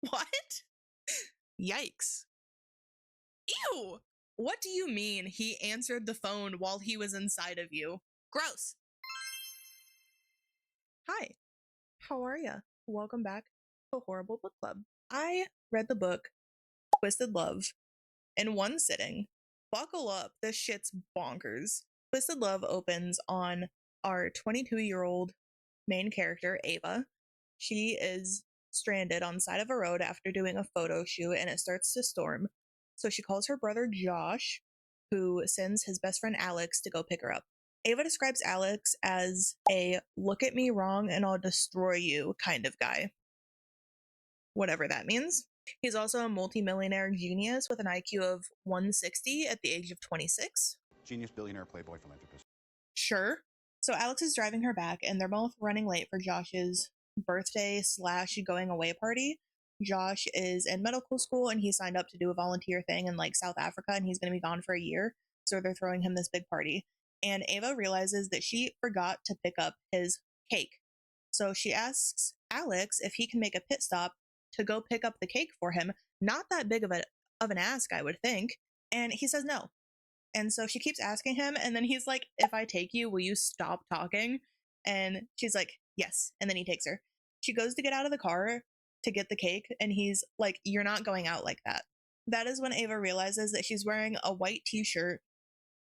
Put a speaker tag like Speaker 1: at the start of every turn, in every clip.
Speaker 1: What? Yikes. Ew! What do you mean he answered the phone while he was inside of you? Gross. Hi, how are ya? Welcome back to Horrible Book Club. I read the book Twisted Love in one sitting. Buckle up, this shit's bonkers. Twisted Love opens on our 22-year-old main character, Ava. She is stranded on the side of a road after doing a photo shoot and it starts to storm. So she calls her brother Josh, who sends his best friend Alex to go pick her up. Ava describes Alex as a look at me wrong and I'll destroy you kind of guy. Whatever that means. He's also a multimillionaire genius with an IQ of 160 at the age of 26.
Speaker 2: Genius, billionaire, playboy, philanthropist.
Speaker 1: Sure. So Alex is driving her back, and they're both running late for Josh's birthday / going away party. Josh is in medical school, and he signed up to do a volunteer thing in like South Africa, and he's going to be gone for a year. So they're throwing him this big party. And Ava realizes that she forgot to pick up his cake. So she asks Alex if he can make a pit stop to go pick up the cake for him. Not that big of an ask, I would think. And he says no. And so she keeps asking him, and then he's like, if I take you, will you stop talking? And she's like, yes. And then he takes her. She goes to get out of the car to get the cake, and he's like, you're not going out like that. That is when Ava realizes that she's wearing a white t-shirt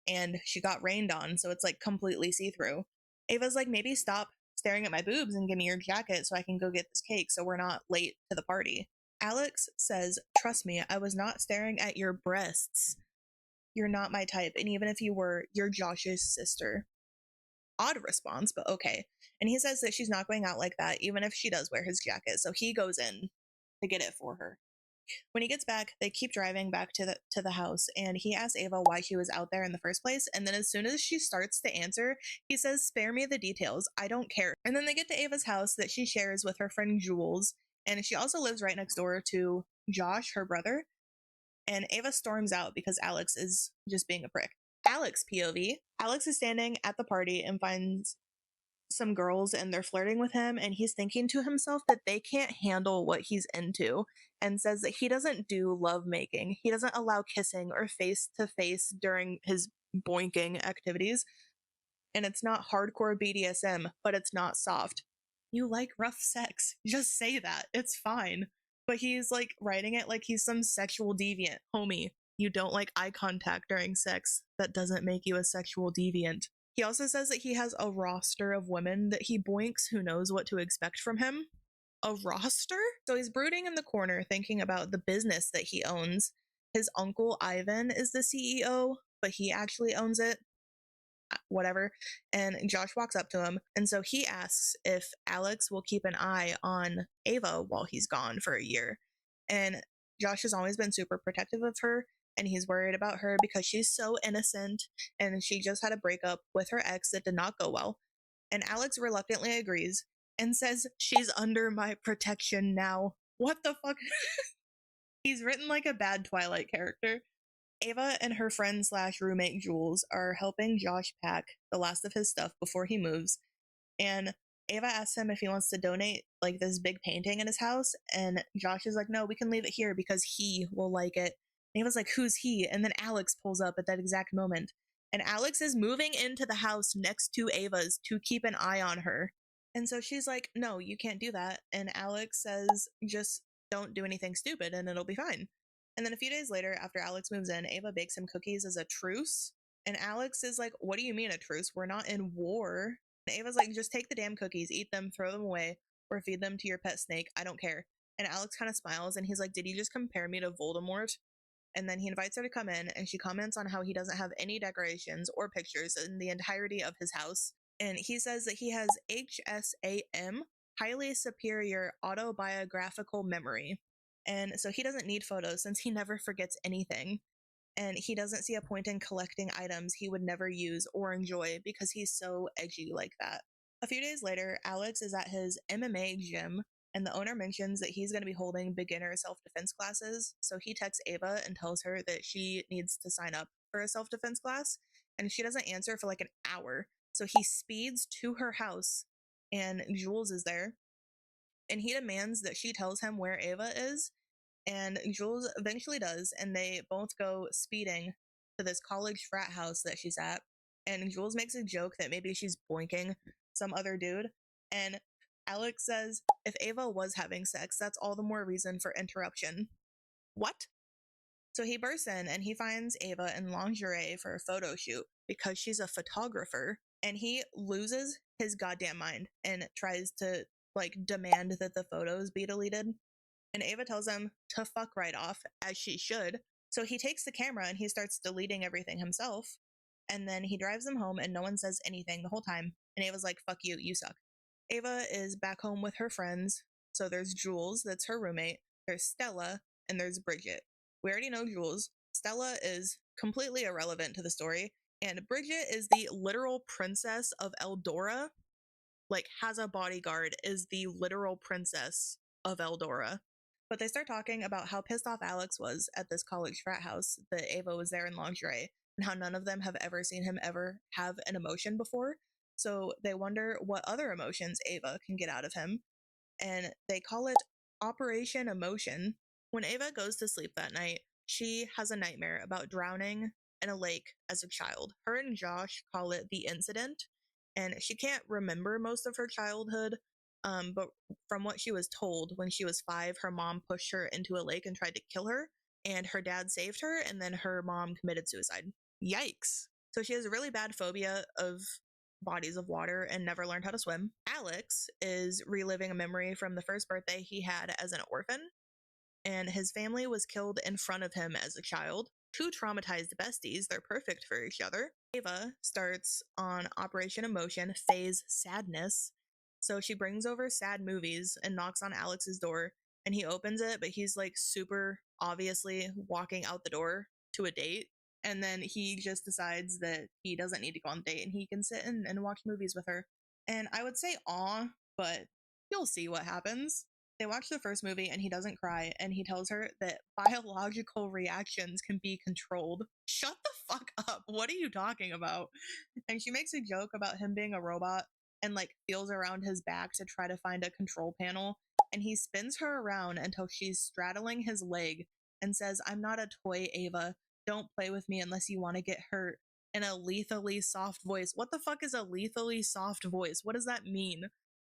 Speaker 1: and she got rained on, so it's like completely see-through. Ava's like, maybe stop staring at my boobs and give me your jacket so I can go get this cake so we're not late to the party. Alex says, trust me, I was not staring at your breasts. You're not my type, and even if you were, you're Josh's sister. Odd response, but okay. And he says that she's not going out like that, even if she does wear his jacket, so he goes in to get it for her. When he gets back, they keep driving back to the house, and he asks Ava why she was out there in the first place, and then as soon as she starts to answer, he says, spare me the details, I don't care. And then they get to Ava's house that she shares with her friend Jules, and she also lives right next door to Josh, her brother, and Ava storms out because Alex is just being a prick. Alex POV. Alex is standing at the party and finds some girls and they're flirting with him, and he's thinking to himself that they can't handle what he's into, and says that he doesn't do lovemaking. He doesn't allow kissing or face to face during his boinking activities. And it's not hardcore BDSM, but it's not soft. You like rough sex. Just say that. It's fine. But he's like writing it like he's some sexual deviant. Homie, you don't like eye contact during sex. That doesn't make you a sexual deviant. He also says that he has a roster of women that he boinks who knows what to expect from him. A roster? So he's brooding in the corner thinking about the business that he owns. His uncle Ivan is the CEO, but he actually owns it. Whatever. And Josh walks up to him, and so he asks if Alex will keep an eye on Ava while he's gone for a year. And Josh has always been super protective of her, and he's worried about her because she's so innocent, and she just had a breakup with her ex that did not go well. And Alex reluctantly agrees and says she's under my protection now. What the fuck? He's written like a bad Twilight character. Ava and her friend / roommate Jules are helping Josh pack the last of his stuff before he moves. And Ava asks him if he wants to donate like this big painting in his house. And Josh is like, no, we can leave it here because he will like it. And Ava's like, who's he? And then Alex pulls up at that exact moment. And Alex is moving into the house next to Ava's to keep an eye on her. And so she's like, no, you can't do that. And Alex says, just don't do anything stupid and it'll be fine. And then a few days later, after Alex moves in, Ava bakes him cookies as a truce. And Alex is like, what do you mean a truce? We're not in war. And Ava's like, just take the damn cookies, eat them, throw them away, or feed them to your pet snake. I don't care. And Alex kind of smiles and he's like, did you just compare me to Voldemort? And then he invites her to come in, and she comments on how he doesn't have any decorations or pictures in the entirety of his house. And he says that he has HSAM, highly superior autobiographical memory. And so he doesn't need photos since he never forgets anything. And he doesn't see a point in collecting items he would never use or enjoy because he's so edgy like that. A few days later, Alex is at his MMA gym, and the owner mentions that he's going to be holding beginner self-defense classes. So he texts Ava and tells her that she needs to sign up for a self-defense class, and she doesn't answer for like an hour. So he speeds to her house, and Jules is there. and he demands that she tells him where Ava is. And Jules eventually does, and they both go speeding to this college frat house that she's at. And Jules makes a joke that maybe she's boinking some other dude. And Alex says, if Ava was having sex, that's all the more reason for interruption. What? So he bursts in and he finds Ava in lingerie for a photo shoot because she's a photographer. And he loses his goddamn mind and tries to demand that the photos be deleted. And Ava tells him to fuck right off, as she should. So he takes the camera and he starts deleting everything himself. And then he drives them home and no one says anything the whole time. And Ava's like, fuck you, you suck. Ava is back home with her friends. So there's Jules, that's her roommate. There's Stella, and there's Bridget. We already know Jules. Stella is completely irrelevant to the story. And Bridget is the literal princess of Eldora. Has a bodyguard, is the literal princess of Eldora. But they start talking about how pissed off Alex was at this college frat house that Ava was there in lingerie, and how none of them have ever seen him ever have an emotion before. So they wonder what other emotions Ava can get out of him, and they call it Operation Emotion. When Ava goes to sleep that night, she has a nightmare about drowning in a lake as a child. Her and Josh call it the incident, and she can't remember most of her childhood. But from what she was told, when she was 5, her mom pushed her into a lake and tried to kill her, and her dad saved her, and then her mom committed suicide. Yikes. So she has a really bad phobia of bodies of water and never learned how to swim. Alex is reliving a memory from the first birthday he had as an orphan, and his family was killed in front of him as a child. Two traumatized besties, they're perfect for each other. Ava starts on Operation Emotion, phase sadness. So she brings over sad movies and knocks on Alex's door, and he opens it, but he's super obviously walking out the door to a date. And then he just decides that he doesn't need to go on the date and he can sit and watch movies with her. And I would say aw, but you'll see what happens. They watch the first movie and he doesn't cry, and he tells her that biological reactions can be controlled. Shut the fuck up. What are you talking about? And she makes a joke about him being a robot and feels around his back to try to find a control panel. And he spins her around until she's straddling his leg and says, I'm not a toy, Ava. Don't play with me unless you want to get hurt. In a lethally soft voice. What the fuck is a lethally soft voice? What does that mean?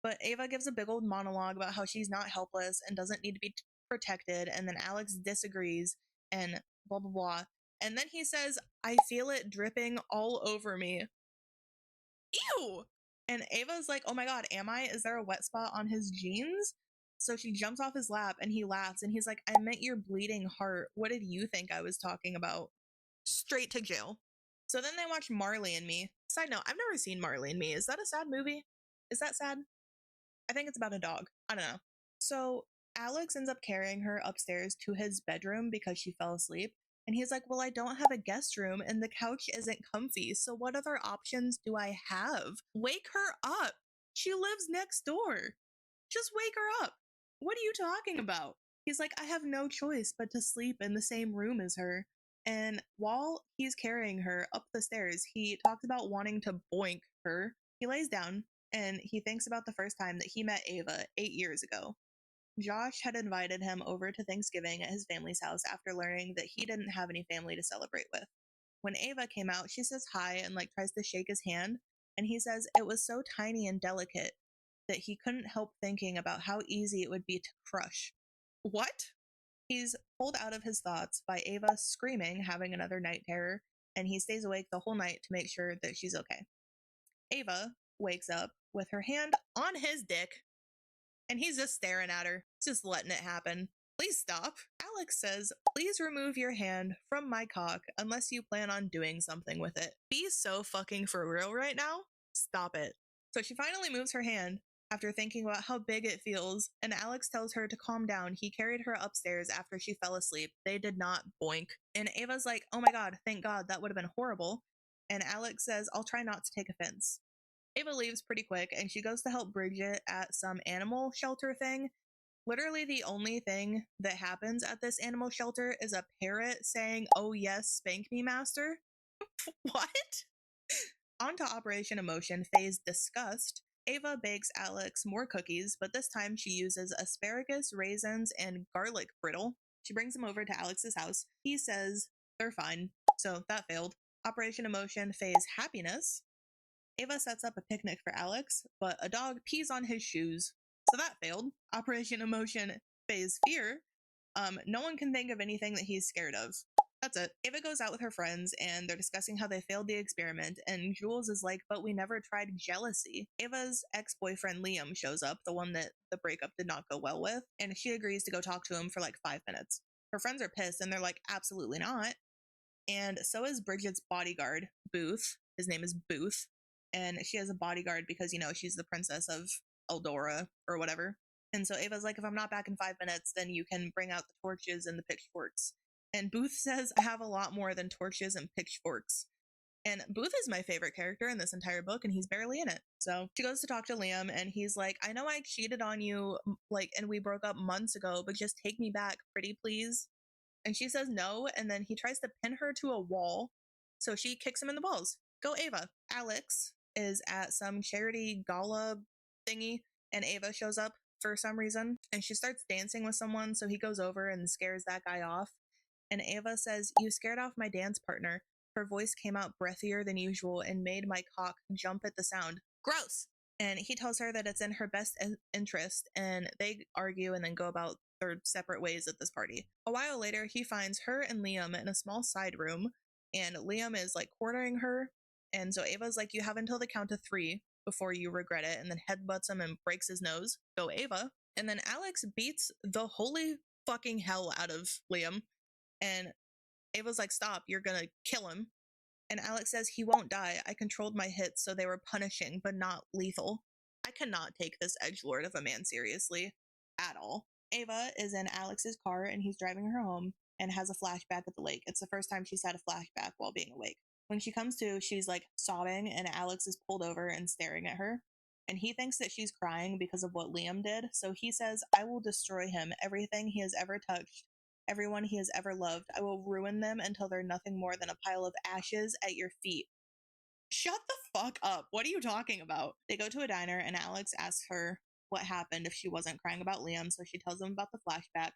Speaker 1: But Ava gives a big old monologue about how she's not helpless and doesn't need to be protected. And then Alex disagrees and blah, blah, blah. And then he says, I feel it dripping all over me. Ew! And Ava's like, oh my God, am I? Is there a wet spot on his jeans? So she jumps off his lap and he laughs and he's like, I meant your bleeding heart. What did you think I was talking about? Straight to jail. So then they watch Marley and Me. Side note, I've never seen Marley and Me. Is that a sad movie? Is that sad? I think it's about a dog. I don't know. So Alex ends up carrying her upstairs to his bedroom because she fell asleep. And he's like, well, I don't have a guest room and the couch isn't comfy. So what other options do I have? Wake her up. She lives next door. Just wake her up. What are you talking about? He's like, I have no choice but to sleep in the same room as her. And while he's carrying her up the stairs, he talks about wanting to boink her. He lays down and he thinks about the first time that he met Ava 8 years ago. Josh had invited him over to Thanksgiving at his family's house after learning that he didn't have any family to celebrate with. When Ava came out, she says hi and tries to shake his hand, and he says it was so tiny and delicate that he couldn't help thinking about how easy it would be to crush. What? He's pulled out of his thoughts by Ava screaming, having another night terror, and he stays awake the whole night to make sure that she's okay. Ava wakes up with her hand on his dick, and he's just staring at her, just letting it happen. Please stop. Alex says, please remove your hand from my cock unless you plan on doing something with it. Be so fucking for real right now. Stop it. So she finally moves her hand after thinking about how big it feels, and Alex tells her to calm down. He carried her upstairs after she fell asleep. They did not boink. And Ava's like, oh my God, thank God, that would have been horrible. And Alex says, I'll try not to take offense. Ava leaves pretty quick and she goes to help Bridget at some animal shelter thing. Literally, the only thing that happens at this animal shelter is a parrot saying, oh yes, spank me, master. What? On to Operation Emotion, phase disgust. Ava bakes Alex more cookies, but this time she uses asparagus, raisins, and garlic brittle. She brings them over to Alex's house. He says they're fine, so that failed. Operation Emotion phase happiness. Ava sets up a picnic for Alex, but a dog pees on his shoes, so that failed. Operation Emotion phase fear. No one can think of anything that he's scared of. That's it. Ava goes out with her friends and they're discussing how they failed the experiment, and Jules is like, but we never tried jealousy. Ava's ex-boyfriend Liam shows up, the one that the breakup did not go well with, and she agrees to go talk to him for like 5 minutes. Her friends are pissed and they're like, absolutely not. And so is Bridget's bodyguard, Booth. His name is Booth. And she has a bodyguard because, she's the princess of Eldora or whatever. And so Ava's like, if I'm not back in 5 minutes, then you can bring out the torches and the pitchforks. And Booth says, I have a lot more than torches and pitchforks. And Booth is my favorite character in this entire book, and he's barely in it. So she goes to talk to Liam, and he's like, I know I cheated on you, and we broke up months ago, but just take me back, pretty please. And she says no, and then he tries to pin her to a wall, so she kicks him in the balls. Go Ava. Alex is at some charity gala thingy, and Ava shows up for some reason, and she starts dancing with someone, so he goes over and scares that guy off. And Ava says, you scared off my dance partner. Her voice came out breathier than usual and made my cock jump at the sound. Gross! And he tells her that it's in her best interest, and they argue and then go about their separate ways at this party. A while later, he finds her and Liam in a small side room, and Liam is like quartering her, and so Ava's like, you have until the count of 3 before you regret it, and then headbutts him and breaks his nose. Go Ava. And then Alex beats the holy fucking hell out of Liam, and Ava's like, stop, you're gonna kill him. And Alex says he won't die. I controlled my hits, so they were punishing, but not lethal. I cannot take this edgelord of a man seriously at all. Ava is in Alex's car, and he's driving her home and has a flashback at the lake. It's the first time she's had a flashback while being awake. When she comes to, she's like sobbing, and Alex is pulled over and staring at her. And he thinks that she's crying because of what Liam did, so he says, I will destroy him, everything he has ever touched, everyone he has ever loved. I will ruin them until they're nothing more than a pile of ashes at your feet. Shut the fuck up. What are you talking about? They go to a diner, and Alex asks her what happened if she wasn't crying about Liam, so she tells him about the flashback.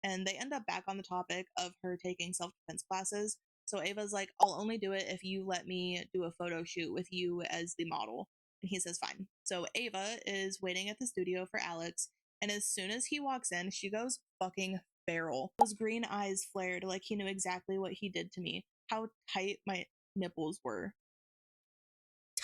Speaker 1: And they end up back on the topic of her taking self-defense classes. So Ava's like, I'll only do it if you let me do a photo shoot with you as the model. And he says, fine. So Ava is waiting at the studio for Alex, and as soon as he walks in, she goes fucking feral. Those green eyes flared like he knew exactly what he did to me. How tight my nipples were.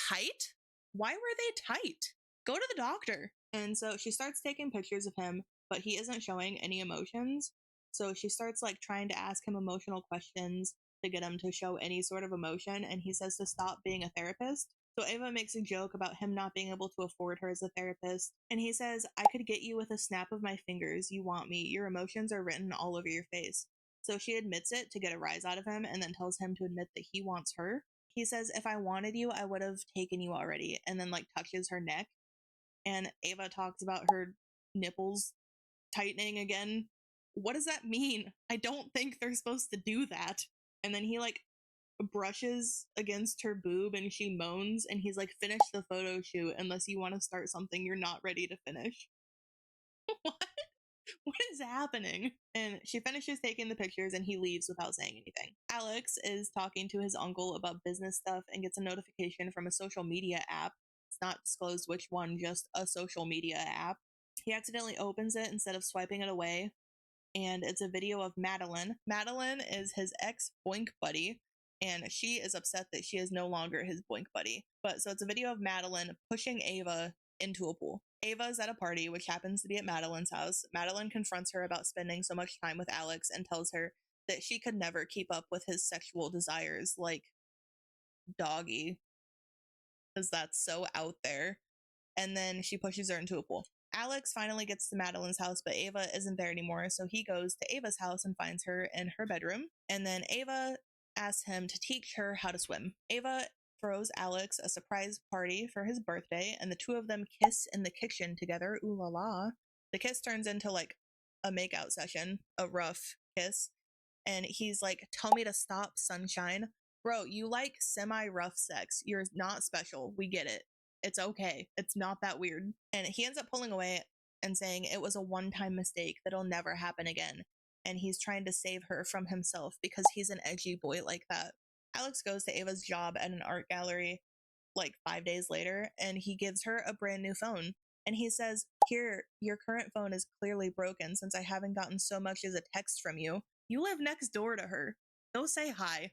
Speaker 1: Tight? Why were they tight? Go to the doctor. And so she starts taking pictures of him, but he isn't showing any emotions. So she starts like trying to ask him emotional questions to get him to show any sort of emotion, and he says to stop being a therapist. So Ava makes a joke about him not being able to afford her as a therapist, and he says, I could get you with a snap of my fingers. You want me. Your emotions are written all over your face. So she admits it to get a rise out of him, and then tells him to admit that he wants her. He says, if I wanted you, I would have taken you already, and then like touches her neck. And Ava talks about her nipples tightening again. What does that mean? I don't think they're supposed to do that. And then he like brushes against her boob and she moans, and he's like, finish the photo shoot unless you want to start something you're not ready to finish. What? What is happening? And she finishes taking the pictures and he leaves without saying anything. Alex is talking to his uncle about business stuff and gets a notification from a social media app. It's not disclosed which one, just a social media app. He accidentally opens it instead of swiping it away, and it's a video of Madeline. Madeline is his ex boink buddy, and she is upset that she is no longer his boink buddy. But so it's a video of Madeline pushing Ava into a pool. Ava is at a party, which happens to be at Madeline's house. Madeline confronts her about spending so much time with Alex and tells her that she could never keep up with his sexual desires like doggy, because that's so out there. And then she pushes her into a pool. Alex finally gets to Madeline's house, but Ava isn't there anymore, so he goes to Ava's house and finds her in her bedroom. And then Ava asks him to teach her how to swim. Ava throws Alex a surprise party for his birthday, and the two of them kiss in the kitchen together. Ooh la la. The kiss turns into like a makeout session, a rough kiss. And he's like, tell me to stop, sunshine. Bro, you like semi rough sex. You're not special. We get it. It's okay. It's not that weird. And he ends up pulling away and saying it was a one-time mistake that'll never happen again. And he's trying to save her from himself because he's an edgy boy like that. Alex goes to Ava's job at an art gallery like 5 days later, and he gives her a brand new phone. And he says, "Here, your current phone is clearly broken since I haven't gotten so much as a text from you. You live next door to her. Go say hi."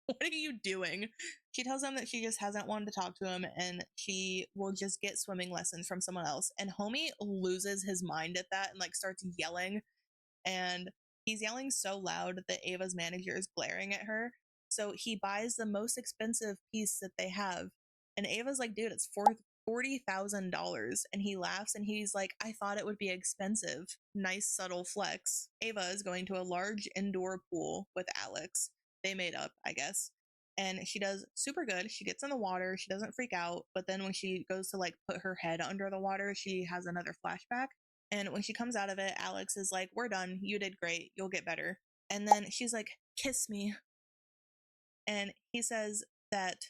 Speaker 1: What are you doing? She tells him that she just hasn't wanted to talk to him and she will just get swimming lessons from someone else. And homie loses his mind at that and like starts yelling, and he's yelling so loud that Ava's manager is glaring at her. So he buys the most expensive piece that they have. And Ava's like, "Dude, it's $40,000." And he laughs and he's like, "I thought it would be expensive." Nice subtle flex. Ava is going to a large indoor pool with Alex. They made up, I guess. And she does super good. She gets in the water. She doesn't freak out. But then when she goes to like put her head under the water, she has another flashback. And when she comes out of it, Alex is like, "We're done. You did great. You'll get better." And then she's like, "Kiss me." And he says that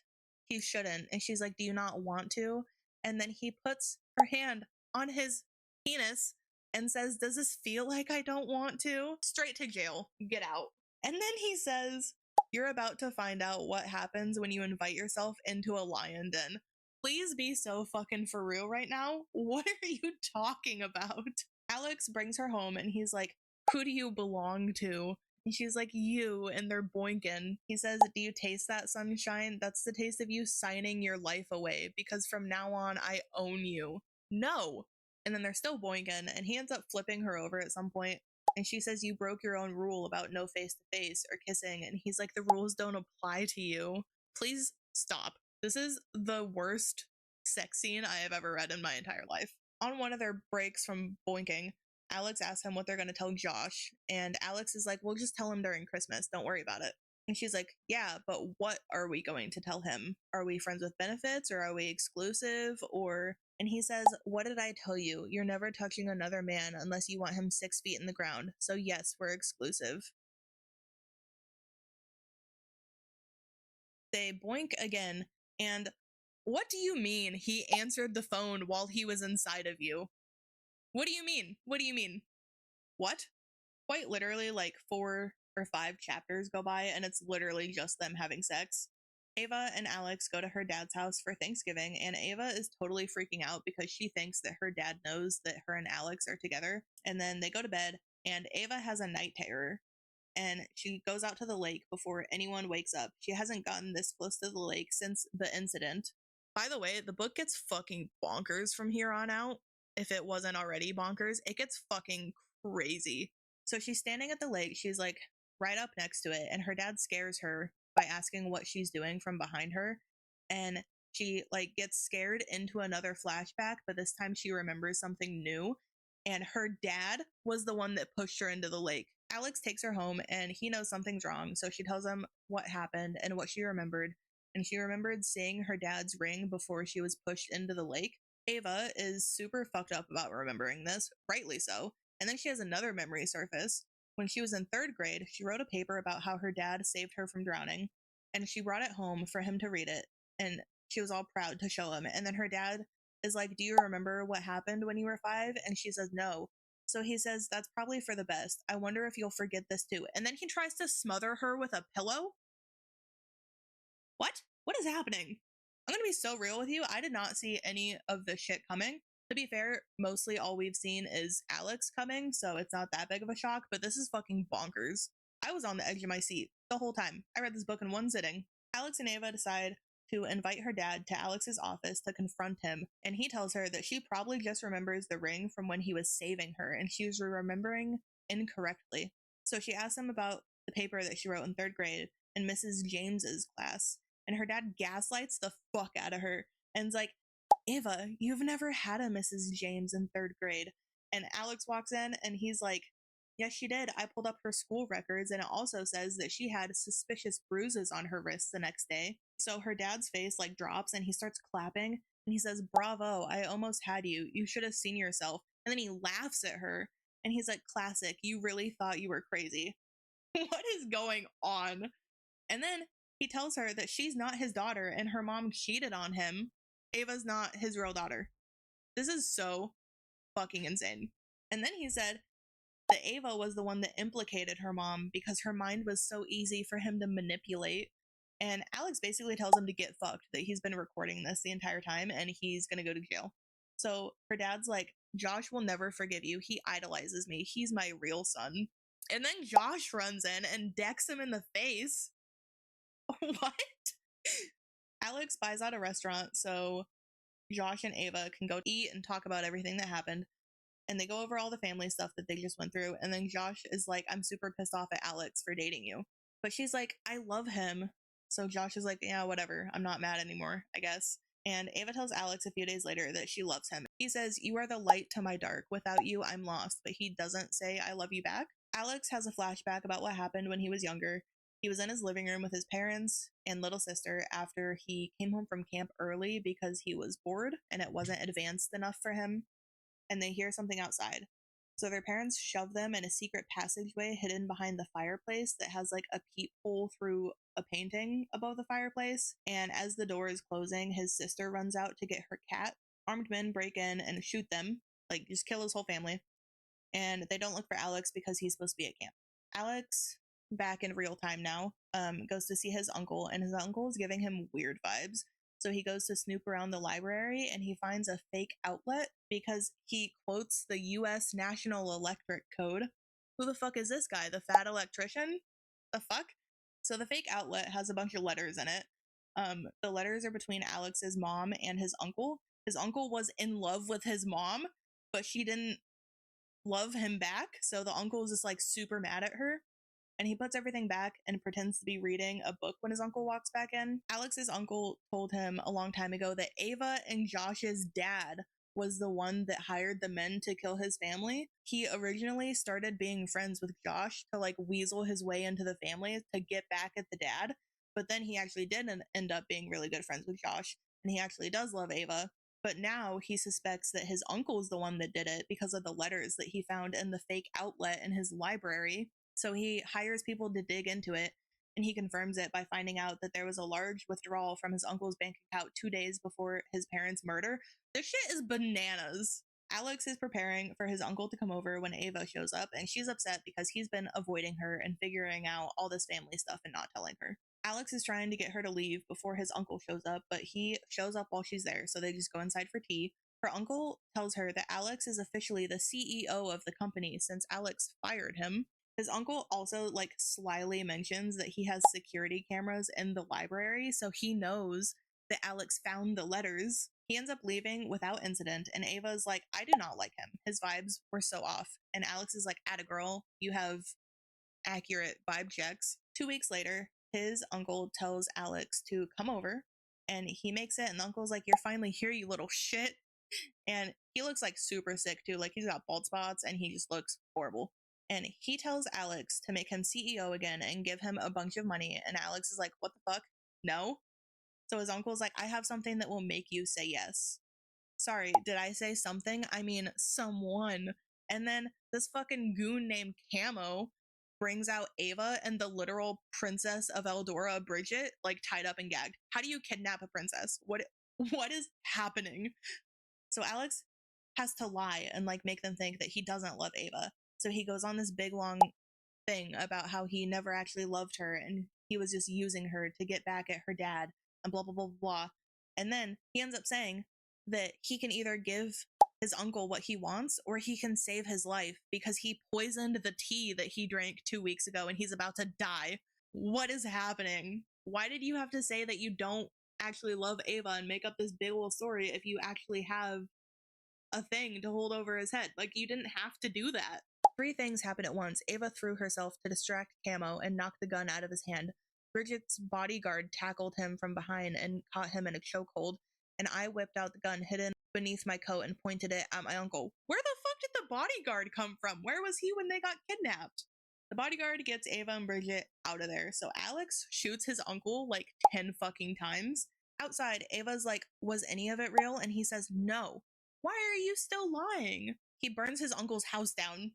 Speaker 1: he shouldn't. And she's like, "Do you not want to?" And then he puts her hand on his penis and says, "Does this feel like I don't want to?" Straight to jail. Get out. And then he says, "You're about to find out what happens when you invite yourself into a lion den." Please be so fucking for real right now. What are you talking about? Alex brings her home and he's like, "Who do you belong to?" And she's like, "You," and they're boinking. He says, "Do you taste that sunshine? That's the taste of you signing your life away because from now on, I own you." No. And then they're still boinking, and he ends up flipping her over at some point. And she says, "You broke your own rule about no face to face or kissing." And he's like, "The rules don't apply to you. Please stop." This is the worst sex scene I have ever read in my entire life. On one of their breaks from boinking, Alex asks him what they're going to tell Josh. And Alex is like, "We'll just tell him during Christmas. Don't worry about it." And she's like, "Yeah, but what are we going to tell him? Are we friends with benefits or are we exclusive? Or..." And he says, "What did I tell you? You're never touching another man unless you want him 6 feet in the ground. So yes, we're exclusive." They boink again. And what do you mean he answered the phone while he was inside of you? What do you mean? What do you mean? What? Quite literally, like 4 or 5 chapters go by, and it's literally just them having sex. Ava and Alex go to her dad's house for Thanksgiving, and Ava is totally freaking out because she thinks that her dad knows that her and Alex are together. And then they go to bed, and Ava has a night terror and she goes out to the lake before anyone wakes up. She hasn't gotten this close to the lake since the incident. By the way, the book gets fucking bonkers from here on out. If it wasn't already bonkers, it gets fucking crazy. So she's standing at the lake. She's like right up next to it, and her dad scares her by asking what she's doing from behind her. And she like gets scared into another flashback, but this time she remembers something new. And her dad was the one that pushed her into the lake. Alex takes her home and he knows something's wrong, so she tells him what happened and what she remembered. And she remembered seeing her dad's ring before she was pushed into the lake. Ava is super fucked up about remembering this, rightly so. And then she has another memory surface. When she was in 3rd grade, she wrote a paper about how her dad saved her from drowning, and she brought it home for him to read it. And she was all proud to show him. And then her dad is like, "Do you remember what happened when you were 5?" And she says, "No." So he says, "That's probably for the best. I wonder if you'll forget this too." And then he tries to smother her with a pillow. What? What is happening? I'm going to be so real with you. I did not see any of this shit coming. To be fair, mostly all we've seen is Alex coming, so it's not that big of a shock, but this is fucking bonkers. I was on the edge of my seat the whole time. I read this book in one sitting. Alex and Ava decide to invite her dad to Alex's office to confront him, and he tells her that she probably just remembers the ring from when he was saving her, and she was remembering incorrectly. So she asks him about the paper that she wrote in 3rd grade in Mrs. James's class, and her dad gaslights the fuck out of her and's like, "Ava, you've never had a Mrs. James in 3rd grade." And Alex walks in and he's like, "Yes, she did. I pulled up her school records and it also says that she had suspicious bruises on her wrists the next day." So her dad's face like drops and he starts clapping and he says, "Bravo, I almost had you. You should have seen yourself." And then he laughs at her and he's like, "Classic, you really thought you were crazy." What is going on? And then he tells her that she's not his daughter and her mom cheated on him. Ava's not his real daughter. This is so fucking insane. And then he said that Ava was the one that implicated her mom because her mind was so easy for him to manipulate. And Alex basically tells him to get fucked, that he's been recording this the entire time and he's gonna go to jail. So her dad's like, Josh will never forgive you. He idolizes me. He's my real son. And then Josh runs in and decks him in the face. What? Alex buys out a restaurant so Josh and Ava can go eat and talk about everything that happened. And they go over all the family stuff that they just went through. And then Josh is like, I'm super pissed off at Alex for dating you. But she's like, I love him. So Josh is like, yeah, whatever. I'm not mad anymore, I guess. And Ava tells Alex a few days later that she loves him. He says, you are the light to my dark. Without you, I'm lost. But he doesn't say, I love you back. Alex has a flashback about what happened when he was younger. He was in his living room with his parents and little sister after he came home from camp early because he was bored and it wasn't advanced enough for him. And they hear something outside. So their parents shove them in a secret passageway hidden behind the fireplace that has like a peephole through a painting above the fireplace. And as the door is closing, his sister runs out to get her cat. Armed men break in and shoot them, like just kill his whole family. And they don't look for Alex because he's supposed to be at camp. Alex, back in real time now, goes to see his uncle, and his uncle is giving him weird vibes. So he goes to snoop around the library and he finds a fake outlet because he quotes the US National Electric Code. Who the fuck is this guy? The fat electrician? The fuck? So the fake outlet has a bunch of letters in it. The letters are between Alex's mom and his uncle. His uncle was in love with his mom, but she didn't love him back. So the uncle is just like super mad at her. And he puts everything back and pretends to be reading a book when his uncle walks back in. Alex's uncle told him a long time ago that Ava and Josh's dad was the one that hired the men to kill his family. He originally started being friends with Josh to like weasel his way into the family to get back at the dad. But then he actually did end up being really good friends with Josh. And he actually does love Ava. But now he suspects that his uncle's the one that did it because of the letters that he found in the fake outlet in his library. So he hires people to dig into it, and he confirms it by finding out that there was a large withdrawal from his uncle's bank account 2 days before his parents' murder. This shit is bananas. Alex is preparing for his uncle to come over when Ava shows up, and she's upset because he's been avoiding her and figuring out all this family stuff and not telling her. Alex is trying to get her to leave before his uncle shows up, but he shows up while she's there, so they just go inside for tea. Her uncle tells her that Alex is officially the CEO of the company since Alex fired him. His uncle also like slyly mentions that he has security cameras in the library, so he knows that Alex found the letters. He ends up leaving without incident, and Ava's like, I do not like him. His vibes were so off. And Alex is like, atta girl, you have accurate vibe checks. 2 weeks later, his uncle tells Alex to come over, and he makes it, and the uncle's like, you're finally here, you little shit. And he looks like super sick too. Like he's got bald spots and he just looks horrible. And he tells Alex to make him CEO again and give him a bunch of money. And Alex is like, what the fuck? No. So his uncle's like, I have something that will make you say yes. Sorry, did I say something? I mean, someone. And then this fucking goon named Camo brings out Ava and the literal princess of Eldora, Bridget, like tied up and gagged. How do you kidnap a princess? What is happening? So Alex has to lie and like make them think that he doesn't love Ava. So he goes on this big long thing about how he never actually loved her and he was just using her to get back at her dad and blah blah blah blah. And then he ends up saying that he can either give his uncle what he wants or he can save his life because he poisoned the tea that he drank 2 weeks ago and he's about to die. What is happening? Why did you have to say that you don't actually love Ava and make up this big old story if you actually have a thing to hold over his head? Like, you didn't have to do that. Three things happened at once. Ava threw herself to distract Camo and knocked the gun out of his hand. Bridget's bodyguard tackled him from behind and caught him in a chokehold, and I whipped out the gun hidden beneath my coat and pointed it at my uncle. Where the fuck did the bodyguard come from? Where was he when they got kidnapped? The bodyguard gets Ava and Bridget out of there, so Alex shoots his uncle like 10 fucking times. Outside, Ava's like, was any of it real? And he says, no. Why are you still lying? He burns his uncle's house down.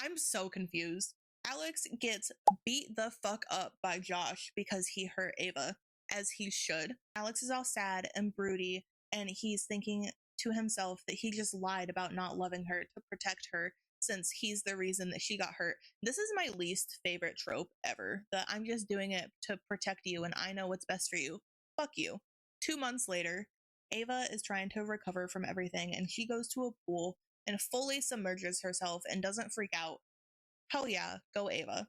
Speaker 1: I'm so confused. Alex gets beat the fuck up by Josh because he hurt Ava, as he should. Alex is all sad and broody and he's thinking to himself that he just lied about not loving her to protect her since he's the reason that she got hurt. This is my least favorite trope ever. The I'm just doing it to protect you and I know what's best for you. Fuck you. 2 months later, Ava is trying to recover from everything and she goes to a pool and fully submerges herself and doesn't freak out. Hell yeah, go Ava.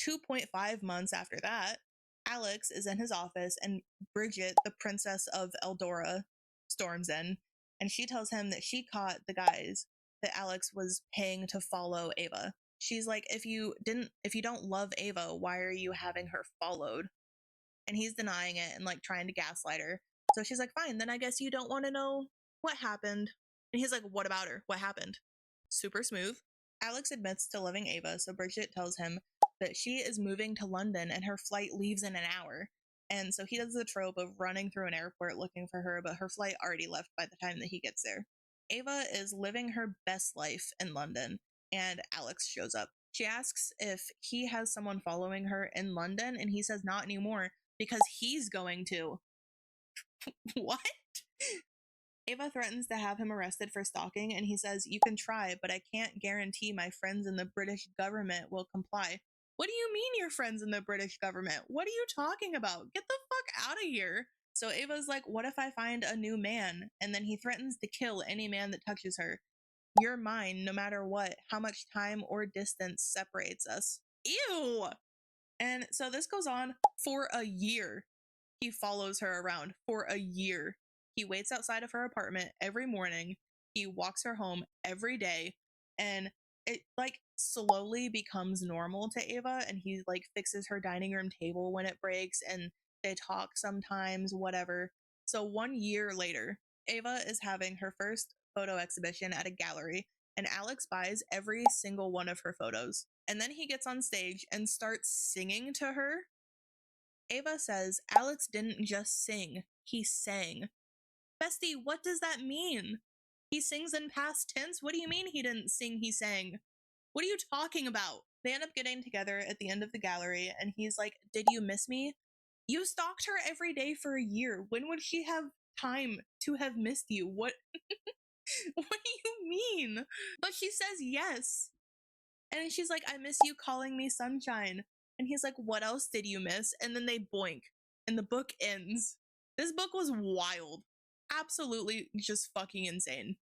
Speaker 1: 2.5 months after that, Alex is in his office and Bridget, the princess of Eldora, storms in and she tells him that she caught the guys that Alex was paying to follow Ava. She's like, if you don't love Ava, why are you having her followed? And he's denying it and like trying to gaslight her. So she's like, fine, then I guess you don't want to know what happened. And he's like, what about her? What happened? Super smooth. Alex admits to loving Ava, so Bridget tells him that she is moving to London and her flight leaves in an hour. And so he does the trope of running through an airport looking for her, but her flight already left by the time that he gets there. Ava is living her best life in London, and Alex shows up. She asks if he has someone following her in London, and he says not anymore because he's going to. What? Ava threatens to have him arrested for stalking, and he says, you can try, but I can't guarantee my friends in the British government will comply. What do you mean your friends in the British government? What are you talking about? Get the fuck out of here. So Ava's like, what if I find a new man? And then he threatens to kill any man that touches her. You're mine no matter what, how much time or distance separates us. Ew! And so this goes on for a year. He follows her around for a year. He waits outside of her apartment every morning. He walks her home every day. And it like slowly becomes normal to Ava. And he like fixes her dining room table when it breaks. And they talk sometimes, whatever. So 1 year later, Ava is having her first photo exhibition at a gallery. And Alex buys every single one of her photos. And then he gets on stage and starts singing to her. Ava says Alex didn't just sing, he sang. Bestie, what does that mean? He sings in past tense? What do you mean he didn't sing, he sang? What are you talking about? They end up getting together at the end of the gallery, and he's like, did you miss me? You stalked her every day for a year. When would she have time to have missed you? What? What do you mean? But she says yes. And she's like, I miss you calling me sunshine. And he's like, what else did you miss? And then they boink and the book ends. This book was wild. Absolutely just fucking insane.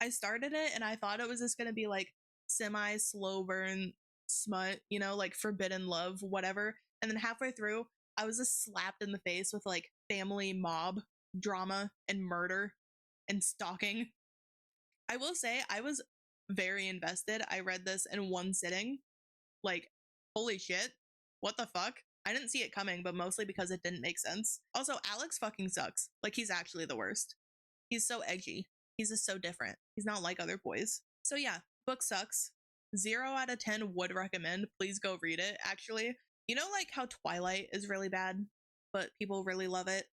Speaker 1: I started it and I thought it was just going to be like semi slow burn smut, you know, like forbidden love, whatever. And then halfway through, I was just slapped in the face with like family mob drama and murder and stalking. I will say I was very invested. I read this in one sitting. Like, holy shit. What the fuck? I didn't see it coming, but mostly because it didn't make sense. Also, Alex fucking sucks. Like, he's actually the worst. He's so edgy. He's just so different. He's not like other boys. So yeah, book sucks. 0 out of 10 would recommend. Please go read it, actually. You know, like how Twilight is really bad, but people really love it?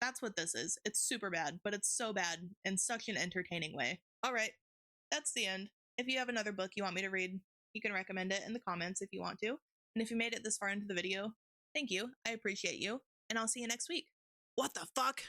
Speaker 1: That's what this is. It's super bad, but it's so bad in such an entertaining way. All right, that's the end. If you have another book you want me to read, you can recommend it in the comments if you want to. And if you made it this far into the video, thank you. I appreciate you. And I'll see you next week. What the fuck?